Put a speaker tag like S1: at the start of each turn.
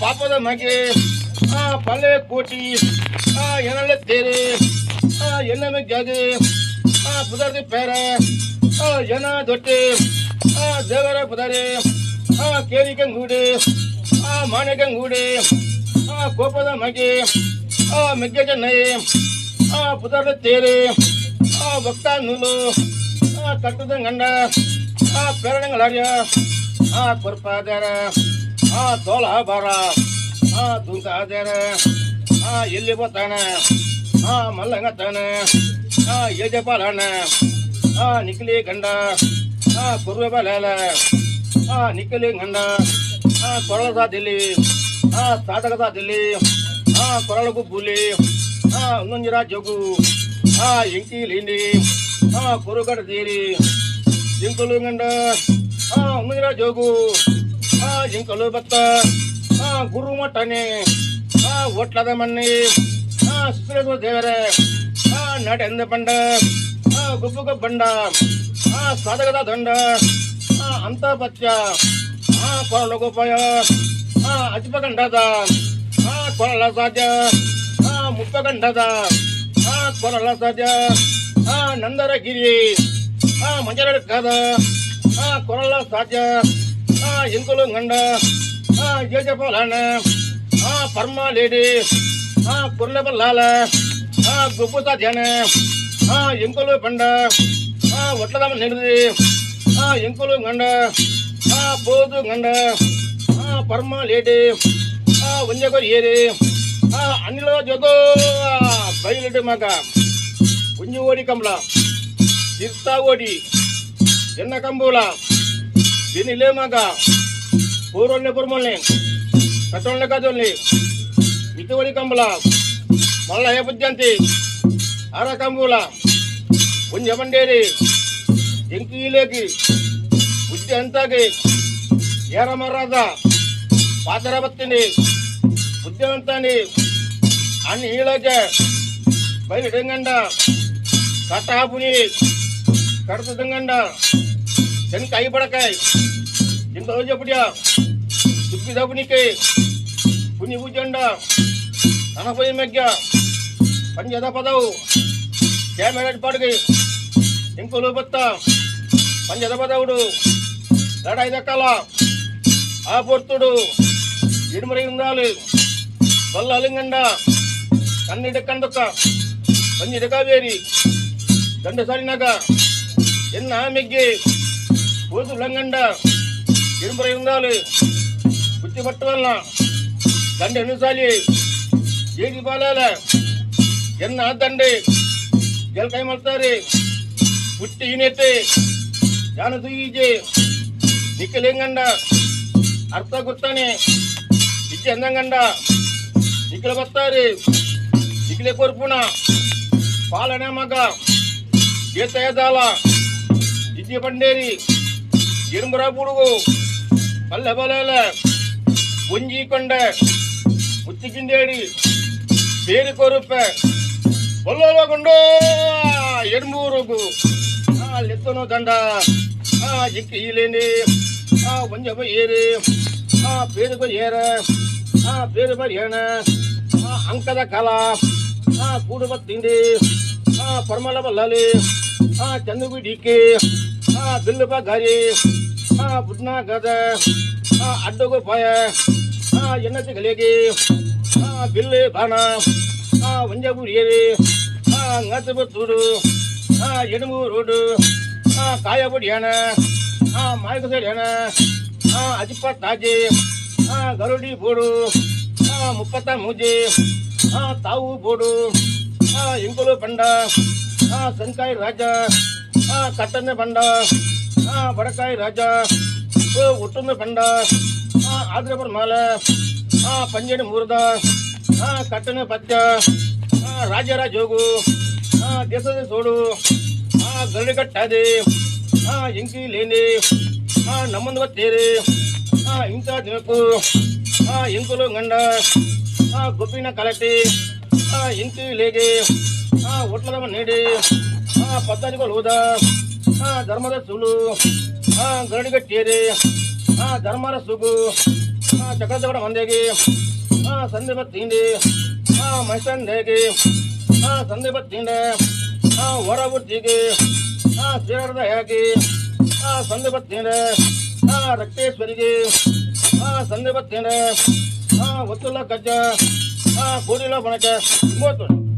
S1: ಪಾಪದ ಮಗೆ ಪಲ್ಲೆ ಕೋಟಿ ಎನಳೆ ತೇರೆ ಎನ್ನ ಜಾಗೆ ಪುದರ್ದಿ ಪೇರ ಎನ ದೊಟ್ಟೆ ದೇವರ ಪುದರೆ ಕೇರಿಕಂಗೂಡೆ ಮಾಣಿಕಂಗೂಡೆ ಕೋಪದ ಮಗೆ ಮೆಗ್ಗೆ ಚೆನ್ನೈ ಪುದರ್ದ ತೇರೆ ಭಕ್ತ ನೂಲು ಕಟ್ಟದ ಗಂಡ ಪೇರಣಗಳಾರ್ಯ ಕೊರ್ಪಾದಾರ ತೋಳ ಬಾರ ದುಂಕಾದಾರ ಎಲ್ಲಿ ಬರ್ತಾನ ಮಲ್ಲಂಗತ್ತಾನ ಯಜಪಾಲನ ನಿಖಿಲಿ ಗಂಡ ಕುರುವೆ ಬಲಾಲ ನಿಖಿಲಿ ಗಂಡ ಕೊರಳ ಸಾಧಿಲಿ ಸಾಧಕ ಸಾಧಿಲಿ ಕೊರಳ ಗುಬ್ಬುಲಿ ಉನ್ನಂಜಿರ ಜೋಗು ಎಂಕಿಲಿಂಡಿ ಕುರುಗಡ ತೀರಿ ಜಿಂಕಲು ಗಂಡ ಉನ್ನಂಜಿರ ಜೋಗು ಜಿಂಕಲು ಬತ್ತ ಗುರು ಮಟ್ಟನೆ ಒಟ್ಲದ ಮಣ್ಣಿ ಸುರೇಶ್ವರ ದೇವರ ನಡೆಂದ ಬಂಡ ಗುಬ್ಬುಗ ಬಂಡ ಸಾಧಕದ ದಂಡ ಅಂತ ಪಚ್ಚ ಕೊರಳ ಗೋಪಾಯ ಅಜ್ಪಗಂಡದ ಕೊರಳ ಸಾಧ್ಯ ಮುಪ್ಪಗಂಡದ ಕೊರಳ ಸಾಧ್ಯ ನಂದರಗಿರಿ ಮಂಜರಡ್ಕದ ಕೊರಳ ಸಾಧ್ಯ ಎಂಕುಲು ಗಂಡ ಯಜಪಾಲನ ಪರ್ಮ ಲೇಡಿ ಕುರ್ಲೆ ಬಲ್ಲಾಲ ಗುಬ್ಬು ಸಾಧ್ಯನ ಎಂಕುಲು ಬಂಡ ಒಟ್ಲದ ನಿಡಿದಿ ಎಂಕುಲು ಗಂಡ ಬೋದು ಗಂಡ ಪರ್ಮ ಲೇಡಿ ಒಂಜಗೊರಿ ಏರಿ ಅನಿಲ ಜೋಗೋ ಬೈಲಿಡು ಮಗ ಉಂಜಿ ಓಡಿ ಕಂಬಳ ತಿರ್ತಾ ಓಡಿ ಎನ್ನ ಕಂಬೂಲ ದಿನಿಲೇ ಮಗ ಪೂರ್ವಲ್ಲೆ ಪುರ್ಮಲ್ನೆ ಕಟ್ಟೊಳ್ಳೆ ಕದೊಲ್ಲೆ ಮಿತುವಡಿ ಕಂಬಳ ಮಲ್ಲ ಹೇ ಬುದ್ಧಂತಿ ಅರ ಕಂಬೂಲ ಉಂಜ ಬಂಡೇರಿ ಎಂಕೀಲೇಗಿ ಬುದ್ಧಿ ಅಂತಾಗಿ ಏರ ಮರದ ಪಾತರ ಬತ್ತೀನಿ ಬುದ್ಧಿವಂತಾನಿ ಅನ್ನ ಹೀಳಗೆ ಬಯಲಿಡಂಗಂಡ ಕಟ್ಟ ಹಾಪುನಿ ಕಡ್ತದಂಗಂಡ ಚೆನ್ನ ಕೈ ಬಡಕಾಯ್ ಇಂತ ಹೋಜ ಪುಡಿಯ ತುಪ್ಪಿದ ಪುನಿಕೆ ಪುನಿ ಭುಜಂಡ ನನಪೈ ಮೆಗ್ಗ ಪಂಜದ ಪದವು ಕ್ಯಾಮೆರಾ ಪಾಡ್ಗೆ ಎಂಕುಲು ಬತ್ತ ಪಂಜದ ಪದವುಡು ಲಡಾಯ್ದ ಕಾಲ ಆ ಪೊರ್ತುಡು ಇಡುಮುறை இருந்தாலும் வல்லாலுங்கண்ட கண்ணிட கண்டக்க பஞ்சிட காவேரி ಗಂಡ ಸಾಲಿನಾಗ ಎನ್ನ ಮೆಗ್ಗೆ ಓದು ಲಂಗಂಡ ಇರುಮುறை இருந்தாலும் ಬುತ್ತಿ ಪಟ್ಟವಲ್ಲ ಗಂಡ ಹೆಣ್ಣು ಸಾಲಿ ಏಗಿ ಬಾಲಾಲ ಎನ್ನ ದಂಡೆ ಗೆಲ್ ಕೈ ಮಾಡ್ತಾರೆ ಬುಟ್ಟಿ ಇನೇತೆ ಜಾನದು ಈಜೆ ನಿಕ್ಕಲೆಂಗಂಡ ಅರ್ಥ ಗೊತ್ತಾನೆ ಇಜ್ಜೆ ಅಂದಂಗಂಡ ನಿಖಿಲ ಬರ್ತಾರೆ ನಿಖಿಲೆ ಕೊರ್ಪುಣ ಪಾಲನೆ ಮಗ ಗೇತಯದಾಲ ಇಜ್ಜೆ ಬಂಡೇರಿ ಇರುಮುರ ಬುಡುಗು ಪಲ್ಲೆ ಬಲೆಲ ಒಂಜಿ ಕೊಂಡೆ ಮುಚ್ಚಿಕಿಂಡೇಡಿ ಬೇರೆ ಕೊರುಪೆ ಒಲ್ಲೊಳಗೊಂಡು ಎಡ್ಮೂರುಗು ಲೆತ್ತನು ದಂಡ ಜಿಕ್ಕಿ ಇಲೇಂಡಿ ಒಂಜ ಏರಿ ಬೇರೆ ಏರ ಬೇರೆ ಬರಿಯಣ ಅಂಕದ ಕಾಲ ಕೂಡು ಬತ್ತಿಂಡಿ ಪರ್ಮಲ ಬಲ್ಲಲಿ ಚಂದುಗು ಡಿಕೆ ಬಿಲ್ಲು ಗಾರಿ ಬುಡ್ನ ಗದ ಅಡ್ಡಗು ಪಾಯ ಎನ್ನತಿ ಗಲಿಗೆ ಬಿಲ್ಲು ಬಾಣ ಒಂಜಬು ಏರಿ ngatu betudu yedumu rodu kaya budiana mai kuseliana ajipat taje garudi bodu muppata muje tawu bodu ingkulu panda sankai raja katane panda badakai raja uttume panda adre parmala panjeni murda katane patya ರಾಜರ ಜೋಗು ದೇಶದ ಸೋಡು ಗರಡಿ ಕಟ್ಟದೆ ಇಂಕಿ ಲೇನೆ ನಮ್ಮಂದು ಬತ್ತೇರಿ ಇಂಥ ದಿನಕ್ಕೂ ಇಂಕುಲು ಗಂಡ ಗೊಬ್ಬಿನ ಕಲಟಿ ಇಂಕಿ ಲೇಗೆ ಒಟ್ಲದ ನೀಡಿ ಪದ್ಧತಿಗಳು ಹೋದ ಧರ್ಮದ ಸುಳು ಗರಡಿ ಕಟ್ಟೇರಿ ಧರ್ಮರ ಸುಗು ಚಕ್ರ ಮಂದಿಗೆ ಸಂದೀಪ ತಿಂಡಿ ಮೈಸಂಡೆಗೆ ಸಂದೀಪ ತಿಂಡೆ ಹೊರಬುರ್ತಿಗೆ ಶ್ರೀರದ ಯಾಕೆ ಸಂದೀಪ ತಿಂಡೆ ರಕ್ತೇಶ್ವರಿಗೆ ಸಂದೀಪ ತಿಂಡೆ ಒತ್ತುಲ ಗಜ್ಜ ಕೂಡಿಲ ಬಣಕ 30